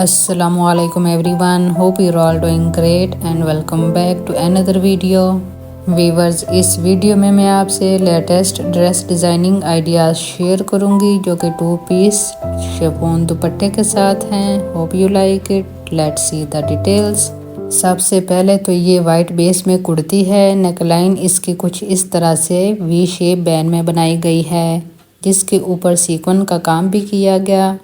Assalamualaikum everyone, hope you're all doing great and welcome back to another video. Viewers, इस video में मैं आपसे latest dress designing ideas share करूंगी जो कि 2 पीस शिफॉन दुपट्टे के साथ हैं। Hope you like it. Let's see the details. सबसे पहले तो ये वाइट बेस में कुर्ती है। नेकलाइन इसकी कुछ इस तरह से वी शेप बैन में बनाई गई है, जिसके ऊपर सीक्वेंस का काम भी किया गया।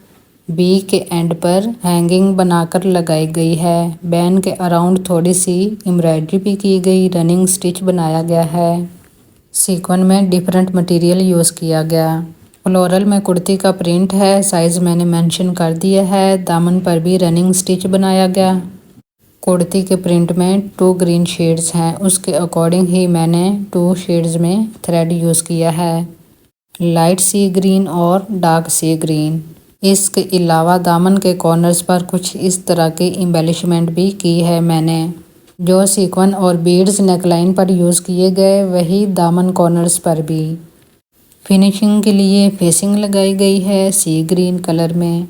बी के एंड पर हैंगिंग बनाकर लगाई गई है। बैन के अराउंड थोड़ी सी एम्ब्रॉयडरी भी की गई। रनिंग स्टिच बनाया गया है। सीक्वेंस में डिफरेंट मटेरियल यूज़ किया गया। फ्लोरल में कुर्ती का प्रिंट है, साइज़ मैंने मेंशन कर दिया है। दामन पर भी रनिंग स्टिच बनाया गया। कुर्ती के प्रिंट में 2 ग्रीन शेड्स हैं, उसके अकॉर्डिंग ही मैंने 2 शेड्स में थ्रेड यूज़ किया है, लाइट सी ग्रीन और डार्क सी ग्रीन। इसके अलावा दामन के कॉर्नर्स पर कुछ इस तरह की एम्बेलिशमेंट भी की है मैंने। जो सीक्वेंस और बीड्स नेकलाइन पर यूज़ किए गए वही दामन कॉर्नर्स पर भी। फिनिशिंग के लिए फेसिंग लगाई गई है सी ग्रीन कलर में।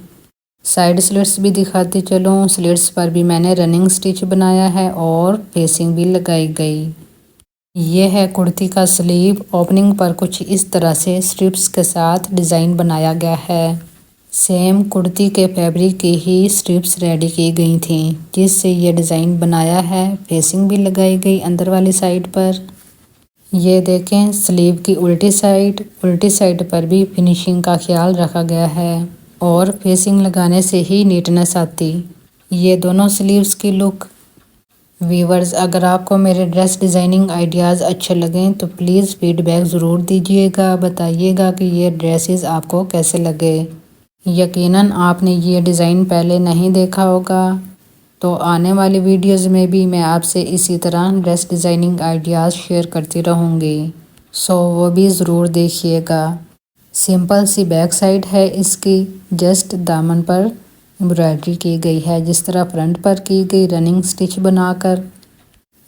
साइड स्लिट्स भी दिखाते चलूँ। स्लिट्स पर भी मैंने रनिंग स्टिच बनाया है और फेसिंग भी लगाई गई। ये है कुर्ती का स्लीव। ओपनिंग पर कुछ इस तरह से स्ट्रिप्स के साथ डिज़ाइन बनाया गया है। सेम कुर्ती के फैब्रिक की ही स्ट्रिप्स रेडी की गई थी, जिससे ये डिज़ाइन बनाया है। फेसिंग भी लगाई गई अंदर वाली साइड पर। ये देखें स्लीव की उल्टी साइड पर भी फिनिशिंग का ख्याल रखा गया है और फेसिंग लगाने से ही नीटनेस आती। ये दोनों स्लीव्स की लुक। वीवर्स, अगर आपको मेरे ड्रेस डिज़ाइनिंग आइडियाज़ अच्छे लगें तो प्लीज़ फीडबैक ज़रूर दीजिएगा। बताइएगा कि ये ड्रेसेस आपको कैसे लगे। यकीनन आपने ये डिज़ाइन पहले नहीं देखा होगा, तो आने वाली वीडियोस में भी मैं आपसे इसी तरह ड्रेस डिज़ाइनिंग आइडियाज़ शेयर करती रहूँगी, सो वो भी ज़रूर देखिएगा। सिंपल सी बैक साइड है इसकी। जस्ट दामन पर एम्ब्रॉयडरी की गई है जिस तरह फ्रंट पर की गई रनिंग स्टिच बनाकर,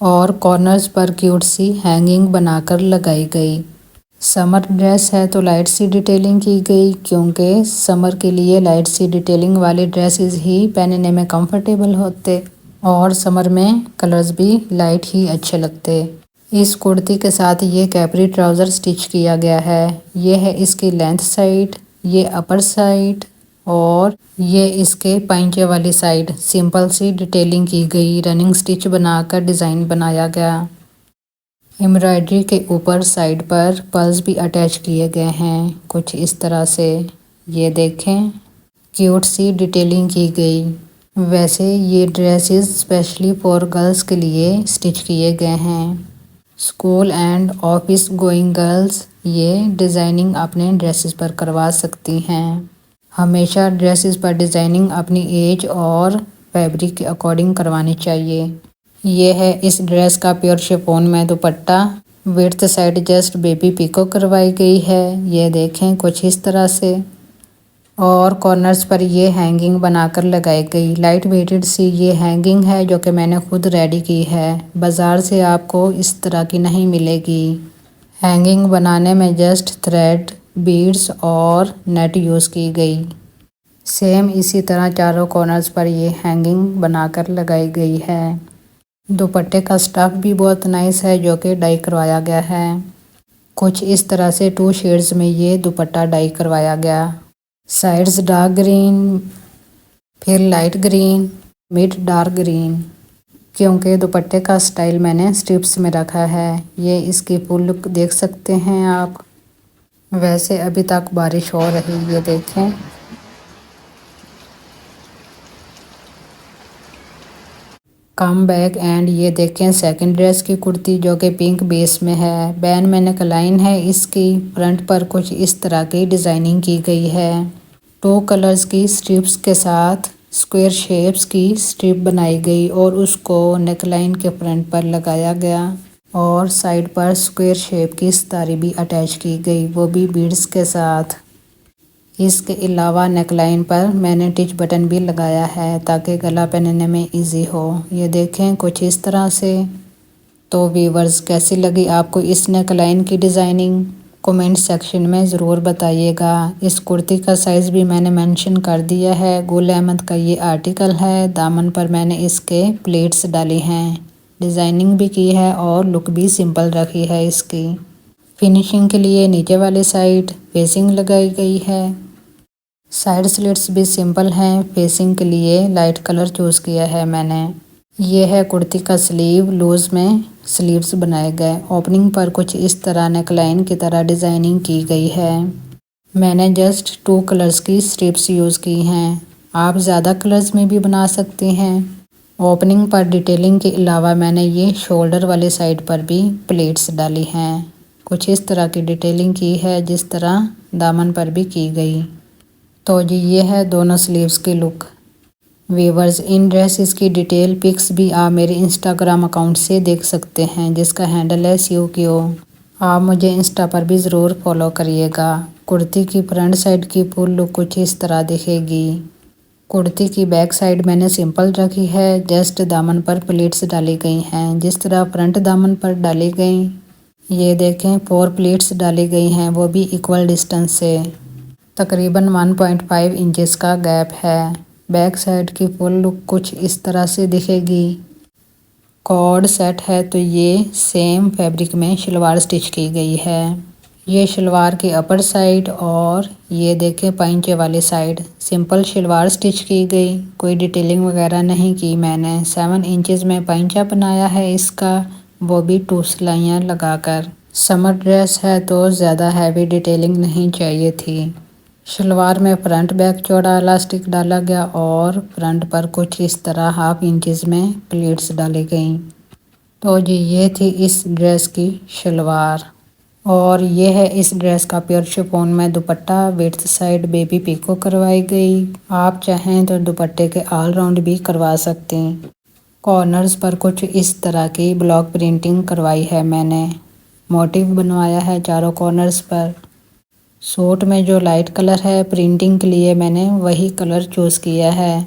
और कॉर्नर्स पर क्यूट सी हैंगिंग बनाकर लगाई गई। समर ड्रेस है तो लाइट सी डिटेलिंग की गई, क्योंकि समर के लिए लाइट सी डिटेलिंग वाले ड्रेसेस ही पहनने में कंफर्टेबल होते और समर में कलर्स भी लाइट ही अच्छे लगते। इस कुर्ती के साथ ये कैपरी ट्राउज़र स्टिच किया गया है। ये है इसकी लेंथ साइड, ये अपर साइड और ये इसके पाइंचे वाली साइड। सिंपल सी डिटेलिंग की गई, रनिंग स्टिच बनाकर डिज़ाइन बनाया गया। एम्ब्रॉयडरी के ऊपर साइड पर पर्ल्स भी अटैच किए गए हैं कुछ इस तरह से। ये देखें क्यूट सी डिटेलिंग की गई। वैसे ये ड्रेसेस स्पेशली फॉर गर्ल्स के लिए स्टिच किए गए हैं। School and office going girls ये डिज़ाइनिंग अपने ड्रेसेस पर करवा सकती हैं। हमेशा ड्रेसेस पर डिज़ाइनिंग अपनी एज और फैब्रिक के अकॉर्डिंग करवानी चाहिए। ये है इस ड्रेस का प्योर शिफॉन में dupatta. Width side just baby picot करवाई गई है। ये देखें कुछ इस तरह से, और कॉर्नर्स पर ये हैंगिंग बनाकर लगाई गई। लाइट वेटेड सी ये हैंगिंग है जो कि मैंने खुद रेडी की है। बाज़ार से आपको इस तरह की नहीं मिलेगी। हैंगिंग बनाने में जस्ट थ्रेड, बीड्स और नेट यूज़ की गई। सेम इसी तरह चारों कॉर्नर्स पर ये हैंगिंग बनाकर लगाई गई है। दुपट्टे का स्टफ भी बहुत नाइस है जो कि डाई करवाया गया है। कुछ इस तरह से 2 शेड्स में ये दुपट्टा डाई करवाया गया। साइड्स डार्क ग्रीन, फिर light green, mid dark green, क्योंकि दुपट्टे का स्टाइल मैंने स्ट्रिप्स में रखा है। ये इसकी फुल लुक देख सकते हैं आप। वैसे अभी तक बारिश हो रही, ये देखें। कम बैक एंड ये देखें सेकंड ड्रेस की कुर्ती जो कि पिंक बेस में है। बैन में नेकलाइन है इसकी। फ्रंट पर कुछ इस तरह की डिज़ाइनिंग की गई है। 2 कलर्स की स्ट्रिप्स के साथ स्क्वायर शेप्स की स्ट्रिप बनाई गई और उसको नेकलाइन के फ्रंट पर लगाया गया, और साइड पर स्क्वायर शेप की सितारी भी अटैच की गई, वो भी बीड्स के साथ। इसके अलावा नेकलाइन पर मैंने टिच बटन भी लगाया है ताकि गला पहनने में इजी हो। ये देखें कुछ इस तरह से। तो वीवर्स, कैसी लगी आपको इस नेकलाइन की डिज़ाइनिंग? कमेंट सेक्शन में ज़रूर बताइएगा। इस कुर्ती का साइज़ भी मैंने मेंशन कर दिया है। गुल अहमद का ये आर्टिकल है। दामन पर मैंने इसके प्लेट्स डाली हैं, डिज़ाइनिंग भी की है और लुक भी सिंपल रखी है इसकी। फिनिशिंग के लिए नीचे वाली साइड फेसिंग लगाई गई है। साइड स्लिट्स भी सिंपल हैं। फेसिंग के लिए लाइट कलर चूज़ किया है मैंने। ये है कुर्ती का स्लीव, लूज में स्लीव्स बनाए गए। ओपनिंग पर कुछ इस तरह नेकलाइन की तरह डिज़ाइनिंग की गई है। मैंने जस्ट 2 कलर्स की स्ट्रिप्स यूज़ की हैं। आप ज़्यादा कलर्स में भी बना सकते हैं। ओपनिंग पर डिटेलिंग के अलावा मैंने ये शोल्डर वाली साइड पर भी प्लेट्स डाली हैं। कुछ इस तरह की डिटेलिंग की है जिस तरह दामन पर भी की गई। तो जी ये है दोनों स्लीव्स की लुक। वीवर्स, इन ड्रेसेस की डिटेल पिक्स भी आप मेरे इंस्टाग्राम अकाउंट से देख सकते हैं जिसका हैंडल है SUKO। आप मुझे इंस्टा पर भी ज़रूर फॉलो करिएगा। कुर्ती की फ्रंट साइड की फुल लुक कुछ इस तरह दिखेगी। कुर्ती की बैक साइड मैंने सिंपल रखी है। जस्ट दामन पर प्लेट्स डाली गई हैं जिस तरह फ्रंट दामन पर डाली गई। ये देखें 4 प्लेट्स डाली गई हैं, वो भी इक्वल डिस्टेंस से। तकरीबन 1.5 इंचेस का गैप है। बैक साइड की फुल लुक कुछ इस तरह से दिखेगी। कॉर्ड सेट है तो ये सेम फैब्रिक में शलवार स्टिच की गई है। ये शलवार की अपर साइड और ये देखें पाइंचे वाली साइड सिंपल शलवार स्टिच की गई। कोई डिटेलिंग वगैरह नहीं की मैंने। 7 इंचेस में पाइंचा बनाया है इसका, वो भी 2 सिलाइयाँ लगाकर। समर ड्रेस है तो ज़्यादा हैवी डिटेलिंग नहीं चाहिए थी। शलवार में फ्रंट बैक चौड़ा इलास्टिक डाला गया और फ्रंट पर कुछ इस तरह हाफ इंचेस में प्लेट्स डाली गई। तो जी ये थी इस ड्रेस की शलवार और ये है इस ड्रेस का प्योर शिफॉन में dupatta. Width side baby picot करवाई गई। आप चाहें तो दुपट्टे के ऑल राउंड भी करवा सकते हैं। कॉर्नर्स पर कुछ इस तरह की ब्लॉक प्रिंटिंग करवाई है मैंने। मोटिव बनवाया है चारों कॉर्नर्स पर। सूट में जो लाइट कलर है प्रिंटिंग के लिए मैंने वही कलर चूज़ किया है।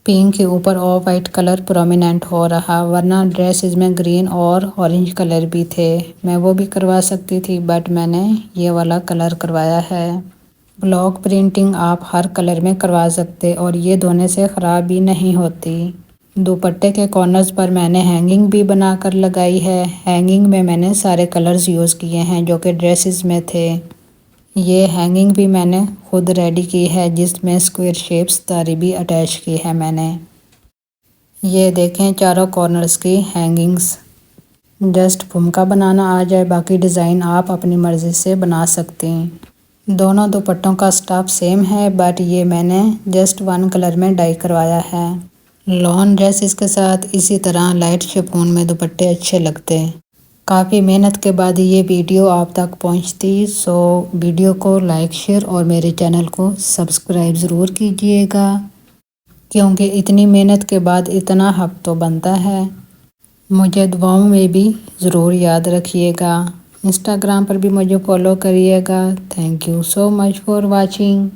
पिंक के ऊपर ऑफ वाइट कलर प्रोमिनेंट हो रहा, वरना ड्रेसेस में ग्रीन और ऑरेंज कलर भी थे। मैं वो भी करवा सकती थी बट मैंने ये वाला कलर करवाया है। ब्लॉक प्रिंटिंग आप हर कलर में करवा सकते और ये धोने से ख़राब भी नहीं होती। दुपट्टे के कॉर्नर्स पर मैंने हैंगिंग भी बनाकर लगाई है। हैंगिंग में मैंने सारे कलर्स यूज़ किए हैं जो कि ड्रेसेस में थे। ये हैंगिंग भी मैंने खुद रेडी की है जिसमें स्क्वायर शेप्स तारी भी अटैच की है मैंने। ये देखें चारों कॉर्नर्स की हैंगिंग्स। जस्ट फुमका बनाना आ जाए, बाकी डिज़ाइन आप अपनी मर्ज़ी से बना सकते हैं। दोनों दुपट्टों का स्टफ सेम है बट ये मैंने जस्ट 1 कलर में डाई करवाया है। लॉन ड्रेसेस के साथ इसी तरह लाइट शिफॉन में दुपट्टे अच्छे लगते हैं। काफ़ी मेहनत के बाद ये वीडियो आप तक पहुंचती, सो वीडियो को लाइक शेयर और मेरे चैनल को सब्सक्राइब ज़रूर कीजिएगा क्योंकि इतनी मेहनत के बाद इतना हक तो बनता है। मुझे दुआओं में भी ज़रूर याद रखिएगा। इंस्टाग्राम पर भी मुझे फॉलो करिएगा। Thank you so much for watching.